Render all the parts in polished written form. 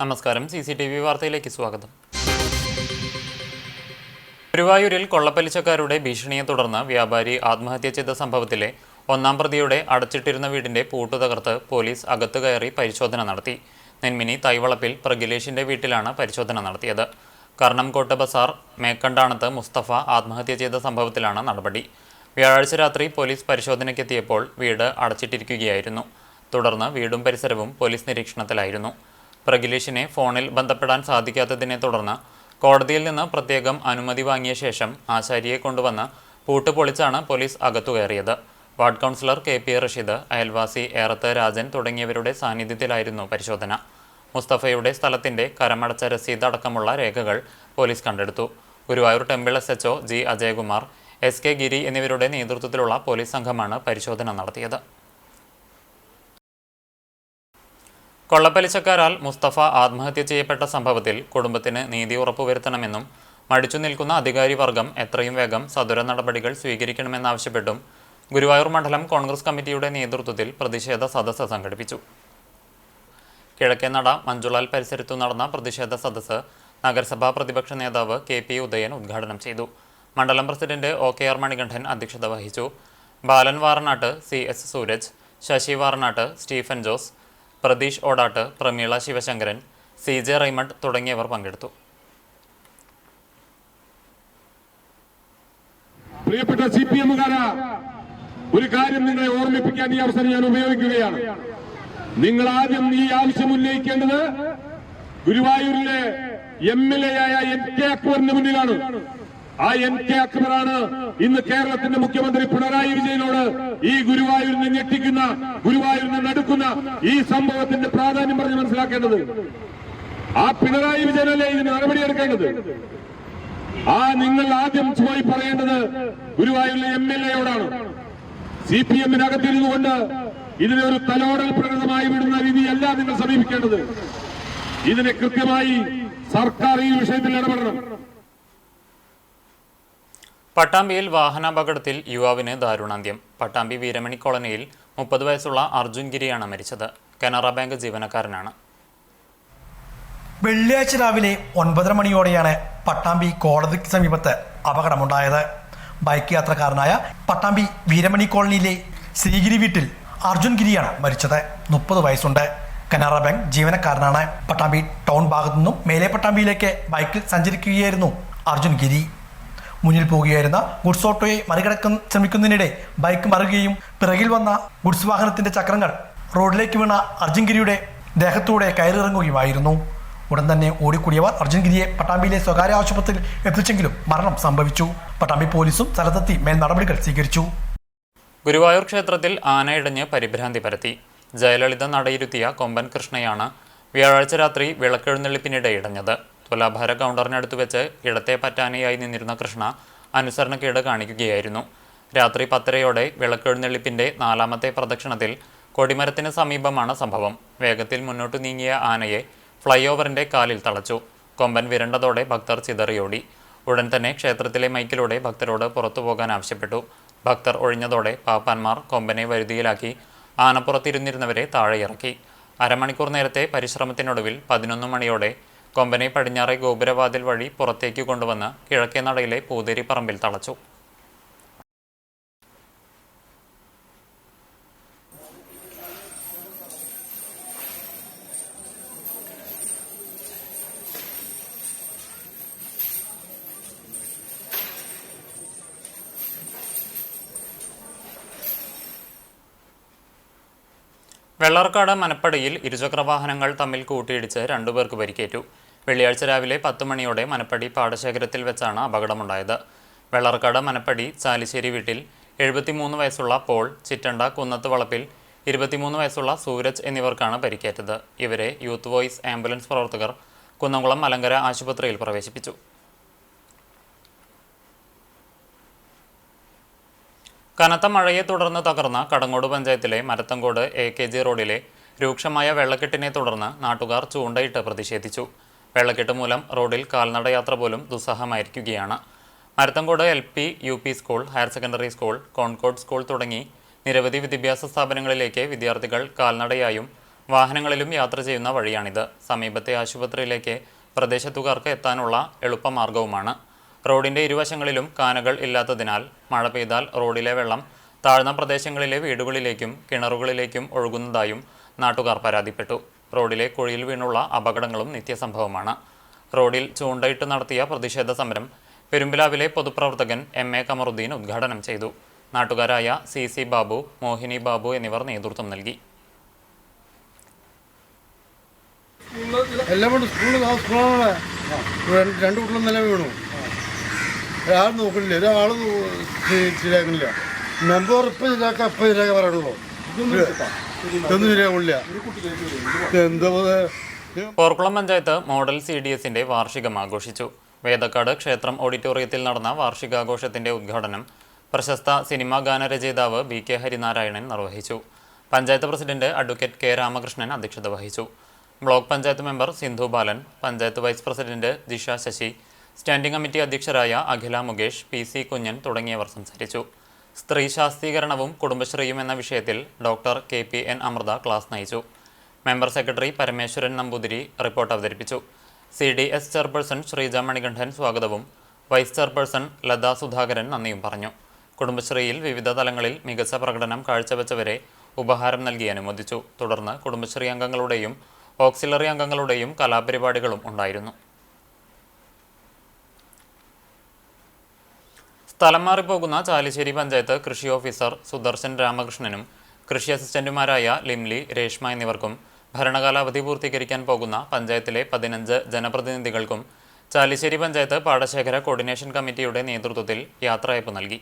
നമസ്കാരം. CCTV വാർത്തയിലേക്ക് സ്വാഗതം. ഗുരുവായൂരിൽ കൊള്ളപ്പലിശക്കാരുടെ ഭീഷണിയെ തുടർന്ന് വ്യാപാരി ആത്മഹത്യ ചെയ്ത സംഭവത്തിലെ ഒന്നാം പ്രതിയുടെ അടച്ചിട്ടിരുന്ന വീടിന്റെ പൂട്ടു തകർത്ത് പോലീസ് അകത്തു കയറി പരിശോധന നടത്തി. നെന്മിനി തൈവളപ്പിൽ പ്രഗിലേഷിന്റെ വീട്ടിലാണ് പരിശോധന നടത്തിയത്. കർണംകോട്ട് ബസാർ മേക്കണ്ടാണത്ത് മുസ്തഫ ആത്മഹത്യ ചെയ്ത സംഭവത്തിലാണ് നടപടി. വ്യാഴാഴ്ച രാത്രി പോലീസ് പരിശോധനയ്ക്കെത്തിയപ്പോൾ വീട് അടച്ചിട്ടിരിക്കുകയായിരുന്നു. തുടർന്ന് വീടും പരിസരവും പോലീസ് നിരീക്ഷണത്തിലായിരുന്നു. പ്രഗിലേഷിനെ ഫോണിൽ ബന്ധപ്പെടാൻ സാധിക്കാത്തതിനെ തുടർന്ന് കോടതിയിൽ നിന്ന് പ്രത്യേകം അനുമതി വാങ്ങിയ ശേഷം ആശാരിയെ കൊണ്ടുവന്ന് പൂട്ട് പൊളിച്ചാണ് പോലീസ് അകത്തു കയറിയത്. വാർഡ് കൗൺസിലർ KP റഷീദ്, അയൽവാസി ഏറത്ത് രാജൻ തുടങ്ങിയവരുടെ സാന്നിധ്യത്തിലായിരുന്നു പരിശോധന. മുസ്തഫയുടെ സ്ഥലത്തിന്റെ കരമടച്ച രസീത് അടക്കമുള്ള രേഖകൾ പോലീസ് കണ്ടെടുത്തു. Guruvayur temple SHO G Ajayakumar, SK ഗിരി എന്നിവരുടെ നേതൃത്വത്തിലുള്ള പോലീസ് സംഘമാണ് പരിശോധന നടത്തിയത്. കൊള്ളപ്പലിശക്കാരാൽ മുസ്തഫ ആത്മഹത്യ ചെയ്യപ്പെട്ട സംഭവത്തിൽ കുടുംബത്തിന് നീതി ഉറപ്പുവരുത്തണമെന്നും മടിച്ചു നിൽക്കുന്ന അധികാരി വർഗം എത്രയും വേഗം സത്വര നടപടികൾ സ്വീകരിക്കണമെന്നാവശ്യപ്പെട്ടും ഗുരുവായൂർ മണ്ഡലം കോൺഗ്രസ് കമ്മിറ്റിയുടെ നേതൃത്വത്തിൽ പ്രതിഷേധ സദസ്സ് സംഘടിപ്പിച്ചു. കിഴക്കേനട മഞ്ജുളാൽ പരിസരത്തു നടന്ന പ്രതിഷേധ സദസ്സ് നഗരസഭാ പ്രതിപക്ഷ നേതാവ് KP ഉദയൻ ഉദ്ഘാടനം ചെയ്തു. മണ്ഡലം പ്രസിഡന്റ് OKR മണികണ്ഠൻ അധ്യക്ഷത വഹിച്ചു. Balan Varanat, CS Sooraj, Sasi Varanat, Stephen Jose, Pratheesh Odatt, Prameela Sivasankaran, CJ Raymond തുടങ്ങിയവർ പങ്കെടുത്തു. പ്രിയപ്പെട്ട CPM-കാരാ, ഒരു കാര്യം നിങ്ങളെ ഓർമ്മിപ്പിക്കാൻ ഈ അവസരം ഞാൻ ഉപയോഗിക്കുകയാണ്. നിങ്ങൾ ആദ്യം ഈ ആവശ്യം ഉന്നയിക്കേണ്ടത് ഗുരുവായൂരിലെ MLA ആയ NK അക്ബറിന് മുന്നിലാണ്. ആ NK അക്ബറാണ് ഇന്ന് കേരളത്തിന്റെ മുഖ്യമന്ത്രി പിണറായി വിജയനോട് ഈ ഗുരുവായൂരിനെ ഞെട്ടിക്കുന്ന, ഗുരുവായൂരിനെ നടുക്കുന്ന ഈ സംഭവത്തിന്റെ പ്രാധാന്യം പറഞ്ഞ് മനസ്സിലാക്കേണ്ടത്. ആ പിണറായി വിജയനല്ലേ ഇതിന് നടപടിയെടുക്കേണ്ടത്. നിങ്ങൾ ആദ്യം പോയി പറയേണ്ടത് ഗുരുവായൂരിലെ MLA-യോടാണ്. CPM-നകത്തിരുന്നു കൊണ്ട് ഇതിനെ ഒരു തലോടൽ പ്രകടനമായി വിടുന്ന രീതിയല്ല നിങ്ങൾ സമീപിക്കേണ്ടത്. ഇതിനെ കൃത്യമായി സർക്കാർ ഈ വിഷയത്തിൽ ഇടപെടണം. പട്ടാമ്പിയിൽ വാഹനാപകടത്തിൽ യുവാവിന് ദാരുണാന്ത്യം. പട്ടാമ്പി വീരമണി കോളനിയിൽ 30 വയസ്സുള്ള അർജുൻ ഗിരിയാണ് മരിച്ചത്. കനറ ബാങ്ക് ജീവനക്കാരനാണ്. വെള്ളിയാഴ്ച രാവിലെ 9:30 മണിയോടെയാണ് പട്ടാമ്പി കോടതിക്ക് സമീപത്ത് അപകടമുണ്ടായത്. ബൈക്ക് യാത്രക്കാരനായ പട്ടാമ്പി വീരമണി കോളനിയിലെ ശ്രീഗിരി വീട്ടിൽ അർജുൻ ഗിരിയാണ് മരിച്ചത്. 30 വയസ്സുണ്ട്. കനറ ബാങ്ക് ജീവനക്കാരനാണ്. പട്ടാമ്പി ടൗൺ ഭാഗത്തു നിന്നും മേലെ പട്ടാമ്പിയിലേക്ക് ബൈക്കിൽ സഞ്ചരിക്കുകയായിരുന്നു അർജുൻ ഗിരി. മുന്നിൽ പോകുകയായിരുന്ന ഗുഡ്സ് ഓട്ടോയെ മറികടക്കാൻ ശ്രമിക്കുന്നതിനിടെ ബൈക്ക് മറിയുകയും പിറകിൽ വന്ന ഗുഡ്സ് വാഹനത്തിന്റെ ചക്രങ്ങൾ റോഡിലേക്ക് വീണ അർജുൻ ഗിരിയുടെ ദേഹത്തൂടെ കയറിയിറങ്ങുകയുമായിരുന്നു. ഉടൻ തന്നെ ഓടിക്കൂടിയവർ അർജുൻ ഗിരിയെ പട്ടാമ്പിയിലെ സ്വകാര്യ ആശുപത്രിയിൽ എത്തിച്ചെങ്കിലും മരണം സംഭവിച്ചു. പട്ടാമ്പി പോലീസും സ്ഥലത്തെത്തി മേൽ നടപടികൾ സ്വീകരിച്ചു. ഗുരുവായൂർ ക്ഷേത്രത്തിൽ ആനയിടഞ്ഞ് പരിഭ്രാന്തി പരത്തി. ജയലളിത നടയിരുത്തിയ കൊമ്പൻ കൃഷ്ണയാണ് വ്യാഴാഴ്ച രാത്രി വിളക്കെഴുന്നള്ളിപ്പിനിടെ ഇടഞ്ഞത്. തുലാഭാര കൗണ്ടറിനടുത്ത് വെച്ച് ഇടത്തെ പറ്റാനയായി നിന്നിരുന്ന കൃഷ്ണ അനുസരണക്കേട് കാണിക്കുകയായിരുന്നു. രാത്രി 10:30 വിളക്കെഴുന്നള്ളിപ്പിന്റെ 4ാമത്തെ പ്രദക്ഷിണത്തിൽ കൊടിമരത്തിന് സമീപമാണ് സംഭവം. വേഗത്തിൽ മുന്നോട്ട് നീങ്ങിയ ആനയെ ഫ്ലൈ ഓവറിന്റെ കാലിൽ തളച്ചു. കൊമ്പൻ വിരണ്ടതോടെ ഭക്തർ ചിതറിയോടി. ഉടൻ തന്നെ ക്ഷേത്രത്തിലെ മൈക്കിലൂടെ ഭക്തരോട് പുറത്തു പോകാൻ ആവശ്യപ്പെട്ടു. ഭക്തർ ഒഴിഞ്ഞതോടെ പാപ്പാന്മാർ കൊമ്പനെ വരുതിയിലാക്കി ആനപ്പുറത്തിരുന്നിരുന്നവരെ താഴെ ഇറക്കി. അരമണിക്കൂർ നേരത്തെ പരിശ്രമത്തിനൊടുവിൽ 11 മണിയോടെ കൊമ്പനെ പടിഞ്ഞാറെ ഗോപുരവാതിൽ വഴി പുറത്തേക്ക് കൊണ്ടുവന്ന് കിഴക്കേ നടയിലെ പൂതേരി പറമ്പിൽ തളച്ചു. വെള്ളാർക്കാട് മനപ്പടിയിൽ ഇരുചക്രവാഹനങ്ങൾ തമ്മിൽ കൂട്ടിയിടിച്ച് 2 പേർക്ക് പരിക്കേറ്റു. വെള്ളിയാഴ്ച രാവിലെ 10 മണിയോടെ മനപ്പടി പാടശേഖരത്തിൽ വെച്ചാണ് അപകടമുണ്ടായത്. വെള്ളാർക്കാട് മനപ്പടി ചാലിശ്ശേരി വീട്ടിൽ 73 വയസ്സുള്ള പോൾ, ചിറ്റണ്ട കുന്നത്ത് വളപ്പിൽ 23 വയസ്സുള്ള സൂരജ് എന്നിവർക്കാണ് പരിക്കേറ്റത്. ഇവരെ യൂത്ത് വോയിസ് ആംബുലൻസ് പ്രവർത്തകർ കുന്നംകുളം മലങ്കര ആശുപത്രിയിൽ പ്രവേശിപ്പിച്ചു. കനത്ത മഴയെ തുടർന്ന് തകർന്ന കടങ്ങോട് പഞ്ചായത്തിലെ മരത്തങ്കോട് AKG റോഡിലെ രൂക്ഷമായ വെള്ളക്കെട്ടിനെ തുടർന്ന് നാട്ടുകാർ ചൂണ്ടയിട്ട് പ്രതിഷേധിച്ചു. വെള്ളക്കെട്ട് മൂലം റോഡിൽ കാൽനടയാത്ര പോലും ദുസ്സഹമായിരിക്കുകയാണ്. Marathamcode LP, UP school, higher secondary school, Concord school തുടങ്ങി നിരവധി വിദ്യാഭ്യാസ സ്ഥാപനങ്ങളിലേക്ക് വിദ്യാർത്ഥികൾ കാൽനടയായും വാഹനങ്ങളിലും യാത്ര ചെയ്യുന്ന വഴിയാണിത്. സമീപത്തെ ആശുപത്രിയിലേക്ക് പ്രദേശത്തുകാർക്ക് എത്താനുള്ള എളുപ്പമാർഗവുമാണ്. റോഡിന്റെ ഇരുവശങ്ങളിലും കാനകൾ ഇല്ലാത്തതിനാൽ മഴ പെയ്താൽ റോഡിലെ വെള്ളം താഴ്ന്ന പ്രദേശങ്ങളിലെ വീടുകളിലേക്കും കിണറുകളിലേക്കും ഒഴുകുന്നതായും നാട്ടുകാർ പരാതിപ്പെട്ടു. റോഡിലെ കുഴിയിൽ വീണുള്ള അപകടങ്ങളും നിത്യസംഭവമാണ്. റോഡിൽ ചൂണ്ടയിട്ട് നടത്തിയ പ്രതിഷേധ സമരം പെരുമ്പിലാവിലെ പൊതുപ്രവർത്തകൻ MA കമറുദ്ദീൻ ഉദ്ഘാടനം ചെയ്തു. നാട്ടുകാരായ CC ബാബു, മോഹിനി ബാബു എന്നിവർ നേതൃത്വം നൽകി. രണ്ട് കുട്ടികളും നില വീണു. ഒരാൾ നോക്കണില്ല, ഒരാൾ ശരിയാക്കണില്ല. മെമ്പർ ഇപ്പം ശരിയാക്കാം, അപ്പം ശരിയാക്കാൻ പറയണല്ലോ. ഇതൊന്നും ശരിയാവില്ല. എന്താ പോർക്കുളം പഞ്ചായത്ത് മോഡൽ CDSന്റെ വാർഷികം ആഘോഷിച്ചു. വേദക്കാട് ക്ഷേത്രം ഓഡിറ്റോറിയത്തിൽ നടന്ന വാർഷികാഘോഷത്തിന്റെ ഉദ്ഘാടനം പ്രശസ്ത സിനിമാ ഗാനരചയിതാവ് BK ഹരിനാരായണൻ നിർവഹിച്ചു. Panchayat president advocate K Ramakrishnan അധ്യക്ഷത വഹിച്ചു. Block panchayat member Sindhu Balan, panchayat vice president Jisha Sasi, standing committee അധ്യക്ഷരായ അഖില മുകേഷ്, PC കുഞ്ഞൻ തുടങ്ങിയവർ സംസാരിച്ചു. സ്ത്രീ ശാക്തീകരണവും കുടുംബശ്രീയും എന്ന വിഷയത്തിൽ ഡോക്ടർ KPN അമൃത ക്ലാസ് നയിച്ചു. Member secretary Parameswaran Namboothiri report അവതരിപ്പിച്ചു. CDS ചെയർപേഴ്സൺ ശ്രീജ മണികണ്ഠൻ സ്വാഗതവും വൈസ് ചെയർപേഴ്സൺ ലതാ സുധാകരൻ നന്ദിയും പറഞ്ഞു. കുടുംബശ്രീയിൽ വിവിധ തലങ്ങളിൽ മികച്ച പ്രകടനം കാഴ്ചവെച്ചവരെ ഉപഹാരം നൽകി അനുമോദിച്ചു. തുടർന്ന് കുടുംബശ്രീ അംഗങ്ങളുടെയും ഓക്സിലറി അംഗങ്ങളുടെയും കലാപരിപാടികളും ഉണ്ടായിരുന്നു. സ്ഥലം മാറിപ്പോകുന്ന ചാലിശ്ശേരി പഞ്ചായത്ത് കൃഷി ഓഫീസർ സുദർശൻ രാമകൃഷ്ണനും കൃഷി അസിസ്റ്റന്റുമാരായ ലിംലി, രേഷ്മ എന്നിവർക്കും ഭരണകാലാവധി പൂർത്തീകരിക്കാൻ പോകുന്ന പഞ്ചായത്തിലെ 15 ജനപ്രതിനിധികൾക്കും ചാലിശ്ശേരി പഞ്ചായത്ത് പാടശേഖര കോർഡിനേഷൻ കമ്മിറ്റിയുടെ നേതൃത്വത്തിൽ യാത്രയയപ്പ് നൽകി.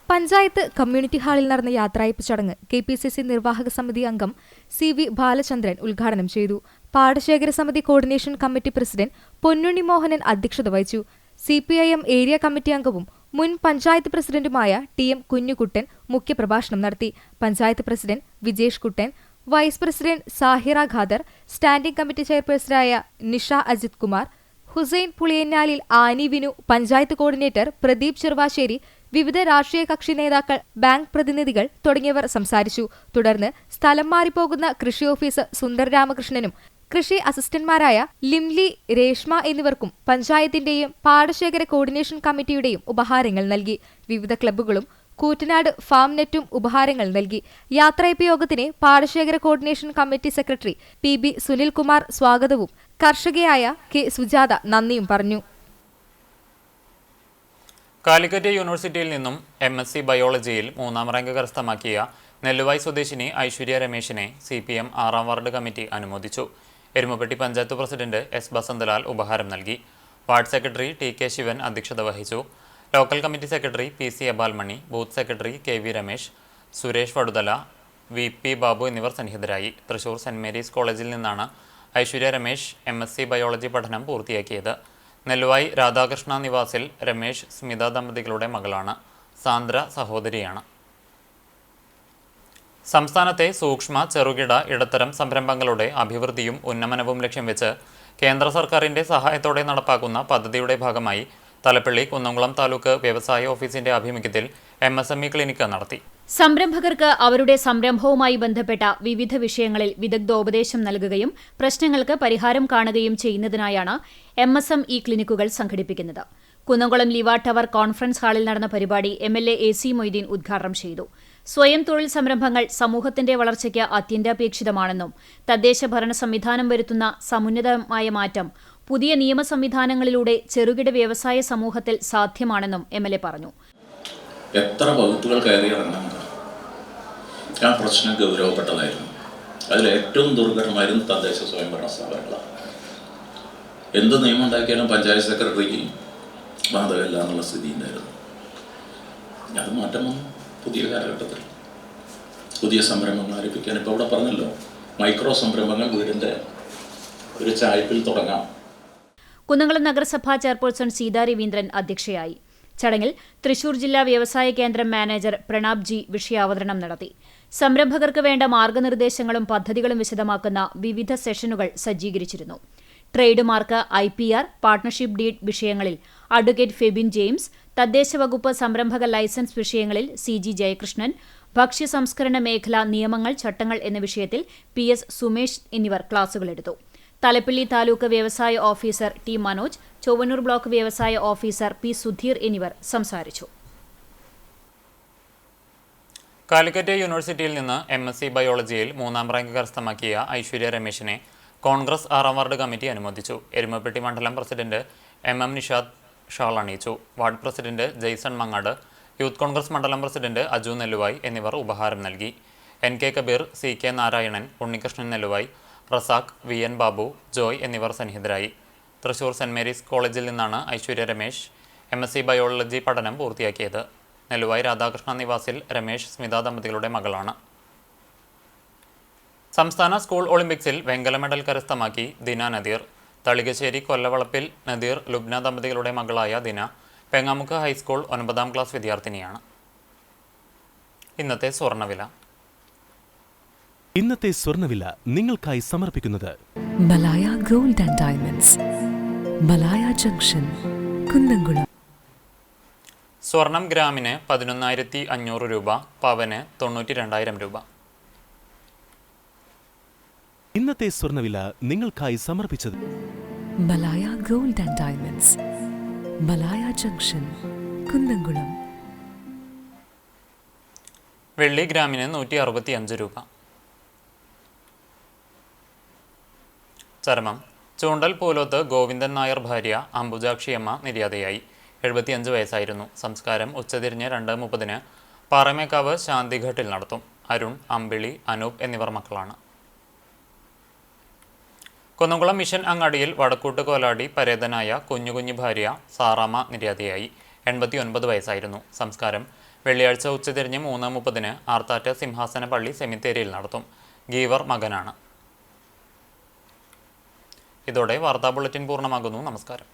പഞ്ചായത്ത് കമ്മ്യൂണിറ്റി ഹാളിൽ നടന്ന യാത്രയയപ്പ് ചടങ്ങ് KPCC നിർവാഹക സമിതി അംഗം CV ബാലചന്ദ്രൻ ഉദ്ഘാടനം ചെയ്തു. പാടശേഖര സമിതി കോർഡിനേഷൻ കമ്മിറ്റി പ്രസിഡന്റ് പൊന്നുണ്ണി മോഹനൻ അധ്യക്ഷത വഹിച്ചു. CPIM ഏരിയ കമ്മിറ്റി അംഗവും മുൻ പഞ്ചായത്ത് പ്രസിഡന്റുമായ TM കുഞ്ഞുകുട്ടൻ മുഖ്യപ്രഭാഷണം നടത്തി. Panchayat president Vijesh Kuttan, vice president Sahira Khader, standing committee ചെയർപേഴ്സണായ നിഷ അജിത് കുമാർ, ഹുസൈൻ പുളിയന്നാലിൽ, ആനി വിനു, പഞ്ചായത്ത് കോർഡിനേറ്റർ പ്രദീപ് ചെറുവാശ്ശേരി, വിവിധ രാഷ്ട്രീയ കക്ഷി നേതാക്കൾ, ബാങ്ക് പ്രതിനിധികൾ തുടങ്ങിയവർ സംസാരിച്ചു. തുടർന്ന് സ്ഥലം മാറിപ്പോകുന്ന കൃഷി ഓഫീസർ സുന്ദർ രാമകൃഷ്ണനും കൃഷി അസിസ്റ്റന്റ്മാരായ ലിംലി, രേഷ്മ എന്നിവർക്കും പഞ്ചായത്തിന്റെയും പാടശേഖര കോർഡിനേഷൻ കമ്മിറ്റിയുടെയും ഉപഹാരങ്ങൾ നൽകി. വിവിധ ക്ലബ്ബുകളും കൂറ്റനാട് ഫാം നെറ്റും ഉപഹാരങ്ങൾ നൽകി. യാത്രയയപ്പ് യോഗത്തിന് പാടശേഖര coordination committee secretary PB Sunilkumar സ്വാഗതവും കർഷകയായ K സുജാത നന്ദിയും പറഞ്ഞു. കാലിക്കറ്റ് യൂണിവേഴ്സിറ്റിയിൽ നിന്നും MSc ബയോളജിയിൽ 3ാം റാങ്ക് കരസ്ഥമാക്കിയ നെല്ലുവായ് സ്വദേശിനി ഐശ്വര്യ രമേശിനെ CPM 6ാം വാർഡ് കമ്മിറ്റി അനുമോദിച്ചു. എരുമപ്പെട്ടി പഞ്ചായത്ത് പ്രസിഡന്റ് S ബസന്തലാൽ ഉപഹാരം നൽകി. വാർഡ് സെക്രട്ടറി TK ശിവൻ അധ്യക്ഷത വഹിച്ചു. Local committee secretary PC Abalmani, booth secretary KV Ramesh, Suresh Vaduthala, VP Babu എന്നിവർ സന്നിഹിതരായി. തൃശൂർ സെന്റ് മേരീസ് കോളേജിൽ നിന്നാണ് ഐശ്വര്യ രമേശ് MSc ബയോളജി പഠനം പൂർത്തിയാക്കിയത്. നെല്ലുവായ് രാധാകൃഷ്ണ നിവാസിൽ രമേശ് സ്മിത ദമ്പതികളുടെ മകളാണ്. സാന്ദ്ര സഹോദരിയാണ്. സംസ്ഥാനത്തെ സൂക്ഷ്മ, ചെറുകിട, ഇടത്തരം സംരംഭങ്ങളുടെ അഭിവൃദ്ധിയും ഉന്നമനവും ലക്ഷ്യം വെച്ച് കേന്ദ്ര സർക്കാരിന്റെ സഹായത്തോടെ നടപ്പാക്കുന്ന പദ്ധതിയുടെ ഭാഗമായി തലപ്പള്ളി കുന്നംകുളം താലൂക്ക് വ്യവസായ ഓഫീസിന്റെ ആഭിമുഖ്യത്തിൽ MSME ക്ലിനിക്ക് നടത്തി. സംരംഭകർക്ക് അവരുടെ സംരംഭവുമായി ബന്ധപ്പെട്ട വിവിധ വിഷയങ്ങളിൽ വിദഗ്ധോപദേശം നൽകുകയും പ്രശ്നങ്ങൾക്ക് പരിഹാരം കാണുകയും ചെയ്യുന്നതിനായാണ് MSME ക്ലിനിക്കുകൾ സംഘടിപ്പിക്കുന്നത്. കുന്നംകുളം ലിവ ടവർ കോൺഫറൻസ് ഹാളിൽ നടന്ന പരിപാടി MLA AC മൊയ്തീൻ ഉദ്ഘാടനം ചെയ്തു. സ്വയം തൊഴിൽ സംരംഭങ്ങൾ സമൂഹത്തിന്റെ വളർച്ചയ്ക്ക് അത്യന്താപേക്ഷിതമാണെന്നും തദ്ദേശ ഭരണ സംവിധാനം വരുത്തുന്ന സമുന്നതമായ മാറ്റം പുതിയ നിയമ സംവിധാനങ്ങളിലൂടെ ചെറുകിട വ്യവസായ സമൂഹത്തിൽ സാധ്യമാണെന്നും MLA പറഞ്ഞു. എത്ര വകുപ്പുകൾ കയറിയിറങ്ങുന്നുണ്ട്. ആ പ്രശ്നം ഗൗരവപ്പെട്ടതായിരുന്നു. അതിൽ ഏറ്റവും ദുർഘടമായിരുന്നു തദ്ദേശ സ്വയംഭരണ സ്ഥാപനങ്ങളാണ്. എന്ത് നിയമം ഉണ്ടാക്കിയാലും പഞ്ചായത്ത് സെക്രട്ടറിക്ക് ബാധകമില്ല എന്നുള്ള സ്ഥിതി ഉണ്ടായിരുന്നു. അത് മാറ്റം വന്നു. പുതിയ കാലഘട്ടത്തിൽ പുതിയ സംരംഭങ്ങൾ ആരംഭിക്കാൻ ഇപ്പോൾ ഇവിടെ പറഞ്ഞല്ലോ, മൈക്രോ സംരംഭങ്ങൾ വീടിൻ്റെ ഒരു ചായ്പിൽ തുടങ്ങാം. കുന്നംകുളം നഗരസഭാ ചെയർപേഴ്സൺ സീതാ രവീന്ദ്രൻ അധ്യക്ഷയായി. ചടങ്ങിൽ തൃശൂർ ജില്ലാ വ്യവസായ കേന്ദ്രം മാനേജർ പ്രണാബ് G വിഷയാവതരണം നടത്തി. സംരംഭകർക്ക് വേണ്ട മാർഗനിർദ്ദേശങ്ങളും പദ്ധതികളും വിശദമാക്കുന്ന വിവിധ സെഷനുകൾ സജ്ജീകരിച്ചിരുന്നു. Trade mark, IPR, partnership deed വിഷയങ്ങളിൽ അഡ്വക്കേറ്റ് ഫെബിൻ ജെയിംസ്, തദ്ദേശ വകുപ്പ് സംരംഭക ലൈസൻസ് വിഷയങ്ങളിൽ CG ജയകൃഷ്ണൻ, ഭക്ഷ്യ സംസ്കരണ മേഖല നിയമങ്ങൾ, ചട്ടങ്ങൾ എന്ന വിഷയത്തിൽ PS സുമേഷ് എന്നിവർ ക്ലാസുകളെടുത്തു. തലപ്പിള്ളി താലൂക്ക് വ്യവസായ officer T Manoj, Chowwannur block വ്യവസായ ഓഫീസർ P സുധീർ എന്നിവർ സംസാരിച്ചു. കാലിക്കറ്റ് യൂണിവേഴ്സിറ്റിയിൽ നിന്ന് MSc ബയോളജിയിൽ 3ാം റാങ്ക് കരസ്ഥമാക്കിയ ഐശ്വര്യ രമേശിനെ കോൺഗ്രസ് 6ാം വാർഡ് കമ്മിറ്റി അനുമോദിച്ചു. എരുമപ്പെട്ടി മണ്ഡലം പ്രസിഡന്റ് MM നിഷാദ് ഷാൾ അണിയിച്ചു. Ward president Jaison Mangad, youth Congress മണ്ഡലം പ്രസിഡന്റ് അജു നെല്ലുവായി എന്നിവർ ഉപഹാരം നൽകി. NK Kabir, CK Narayanan, Unnikrishnan Nelluvai, Razak, VN Babu, Joy എന്നിവർ സന്നിഹിതരായി. തൃശൂർ സെന്റ് മേരീസ് കോളേജിൽ നിന്നാണ് ഐശ്വര്യ രമേശ് MSc ബയോളജി പഠനം പൂർത്തിയാക്കിയത്. നെല്ലുവായി രാധാകൃഷ്ണ നിവാസിൽ രമേശ് സ്മിത ദമ്പതികളുടെ മകളാണ്. സംസ്ഥാന സ്കൂൾ ഒളിമ്പിക്സിൽ വെങ്കല മെഡൽ കരസ്ഥമാക്കി ദിന നദീർ. തളികശ്ശേരി കൊല്ലവളപ്പിൽ നദീർ ലുബ്ന ദമ്പതികളുടെ മകളായ ദിന പെങ്ങാമുക്ക് ഹൈസ്കൂൾ 9ാം ക്ലാസ് വിദ്യാർത്ഥിനിയാണ്. ഇന്നത്തെ സ്വർണ്ണവില നിങ്ങൾക്കായി സമർപ്പിക്കുന്നത് Malaya gold and diamonds, Malaya junction, Kunnamkulam. സ്വർണം ഗ്രാമിന് 11,500 രൂപ, പവന് 92,000 രൂപ. ഇന്നത്തെ സ്വർണ്ണവില നിങ്ങൾക്കായി സമർപ്പിച്ചത് Malaya gold and diamonds, Malaya junction, Kunnamkulam. വെള്ളി ഗ്രാമിന് 165 രൂപ. ചരമം. ചൂണ്ടൽ പൂലോത്ത് ഗോവിന്ദൻ നായർ ഭാര്യ അംബുജാക്ഷിയമ്മ നിര്യാതയായി. 75 വയസ്സായിരുന്നു. സംസ്കാരം ഉച്ചതിരിഞ്ഞ് 2:30 പാറമേക്കാവ് ശാന്തിഘട്ടിൽ നടത്തും. അരുൺ, അമ്പിളി, അനൂപ് എന്നിവർ മക്കളാണ്. കുന്നംകുളം മിഷൻ അങ്ങാടിയിൽ വടക്കൂട്ട് കോലാടി പരേതനായ കുഞ്ഞു ഭാര്യ സാറാമ്മ നിര്യാതയായി. 89 വയസ്സായിരുന്നു. സംസ്കാരം വെള്ളിയാഴ്ച ഉച്ചതിരിഞ്ഞ് 3:30 ആർത്താറ്റ് സിംഹാസന പള്ളി സെമിത്തേരിയിൽ നടത്തും. ഗീവർ മകനാണ്. ഇതോടെ വാർത്താ ബുള്ളറ്റിൻ പൂർണ്ണമാകുന്നു. നമസ്കാരം.